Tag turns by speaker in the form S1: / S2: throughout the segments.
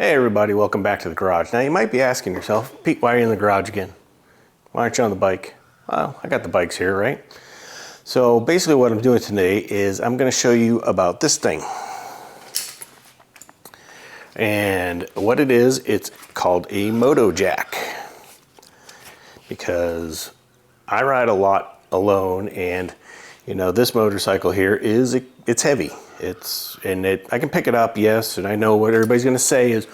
S1: Hey everybody, welcome back to the garage. Now you might be asking yourself, Pete, why are you in the garage again? Why aren't you on the bike? Well, I got the bikes here, right? So basically what I'm doing today is I'm going to show you about this thing. And what it is, it's called a Moto Jack. Because I ride a lot alone, and you know, this motorcycle here it's heavy. I can pick it up, yes, and I know what everybody's gonna say is,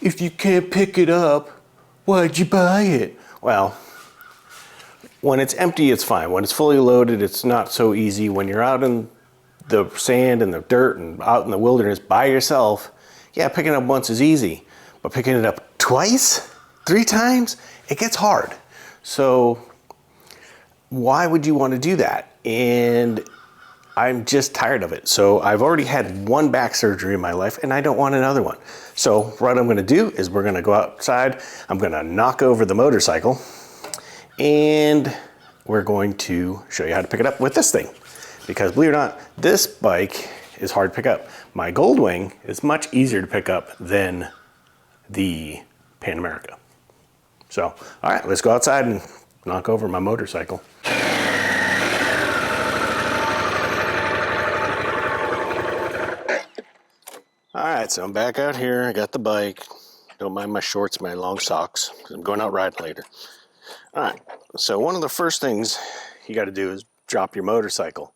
S1: if you can't pick it up, why'd you buy it? Well, when it's empty, it's fine. When it's fully loaded, it's not so easy. When you're out in the sand and the dirt and out in the wilderness by yourself, yeah, picking it up once is easy, but picking it up twice, 3 times, it gets hard. So why would you want to do that? And I'm just tired of it. So I've already had 1 back surgery in my life and I don't want another one. So what I'm going to do is we're going to go outside. I'm going to knock over the motorcycle and we're going to show you how to pick it up with this thing. Because believe it or not, this bike is hard to pick up. My Goldwing is much easier to pick up than the Pan America. So, all right, let's go outside and knock over my motorcycle. All right, so I'm back out here. I got the bike. Don't mind my shorts, my long socks, because I'm going out riding later. All right, so one of the first things you got to do is drop your motorcycle.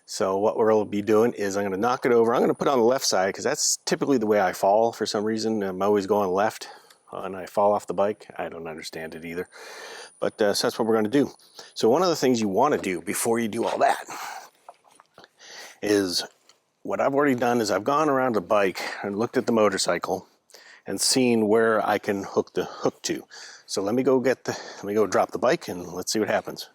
S1: So what we'll be doing is I'm going to knock it over. I'm going to put it on the left side because that's typically the way I fall for some reason. I'm always going left and I fall off the bike. I don't understand it either. But so that's what we're going to do. So one of the things you want to do before you do all that is, what I've already done is I've gone around the bike and looked at the motorcycle and seen where I can hook the hook to. So let me go drop the bike and let's see what happens.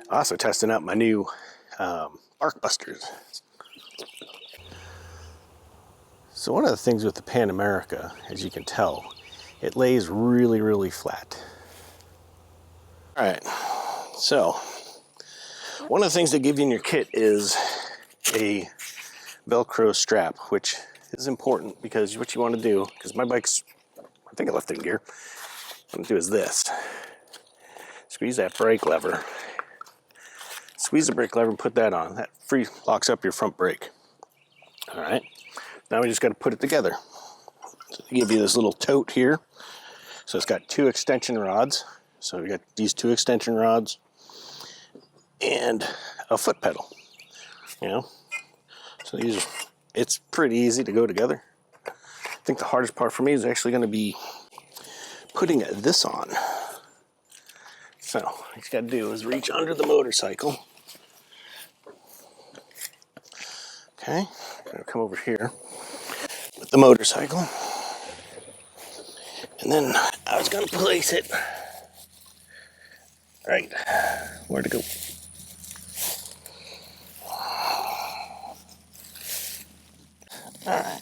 S1: Also testing out my new bark busters. So one of the things with the Pan America, as you can tell, it lays really, really flat. All right, so one of the things they give you in your kit is a Velcro strap, which is important because what you want to do, because my bike's, I think I left it in gear, what I'm going to do is this. Squeeze that brake lever. Squeeze the brake lever and put that on. That locks up your front brake. All right. Now we just got to put it together. So they give you this little tote here. So it's got 2 extension rods. So we got these 2 extension rods and a foot pedal. You know, so it's pretty easy to go together. I think the hardest part for me is actually going to be putting this on. So what you got to do is reach under the motorcycle. Okay, I'm gonna come over here with the motorcycle, and then I was gonna place it right where to go. All right.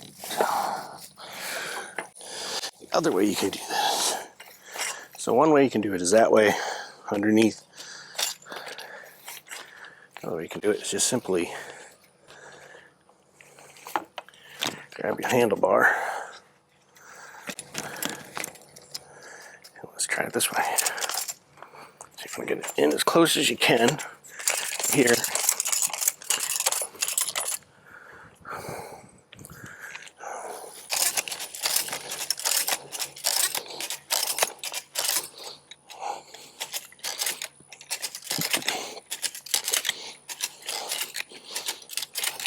S1: The other way you can do this. So one way you can do it is that way, underneath. Another way you can do it is just simply grab your handlebar. Let's try it this way. See if we can get it in as close as you can here.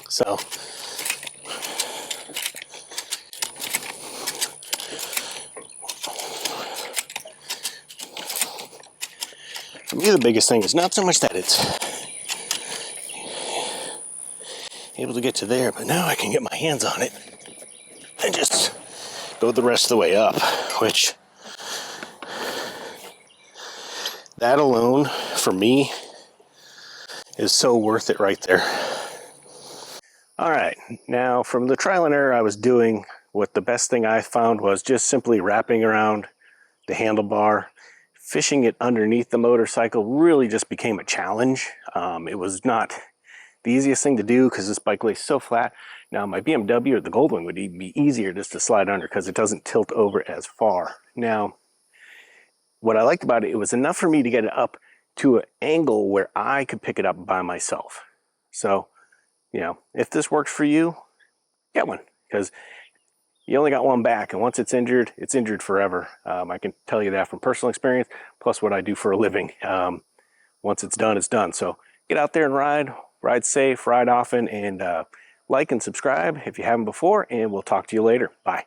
S1: So for me, the biggest thing is not so much that it's able to get to there, but now I can get my hands on it and just go the rest of the way up, which that alone for me is so worth it right there. All right, now from the trial and error I was doing, what the best thing I found was just simply wrapping around the handlebar. Fishing it underneath the motorcycle really just became a challenge. It was not the easiest thing to do because this bike lays so flat. Now my BMW or the Goldwing would even be easier just to slide under because it doesn't tilt over as far. Now, what I liked about it, it was enough for me to get it up to an angle where I could pick it up by myself. So, you know, if this works for you, get one, because you only got one back, and once it's injured forever. I can tell you that from personal experience, plus what I do for a living. Once it's done, it's done. So get out there and ride safe, ride often, and like and subscribe if you haven't before, and we'll talk to you later. Bye.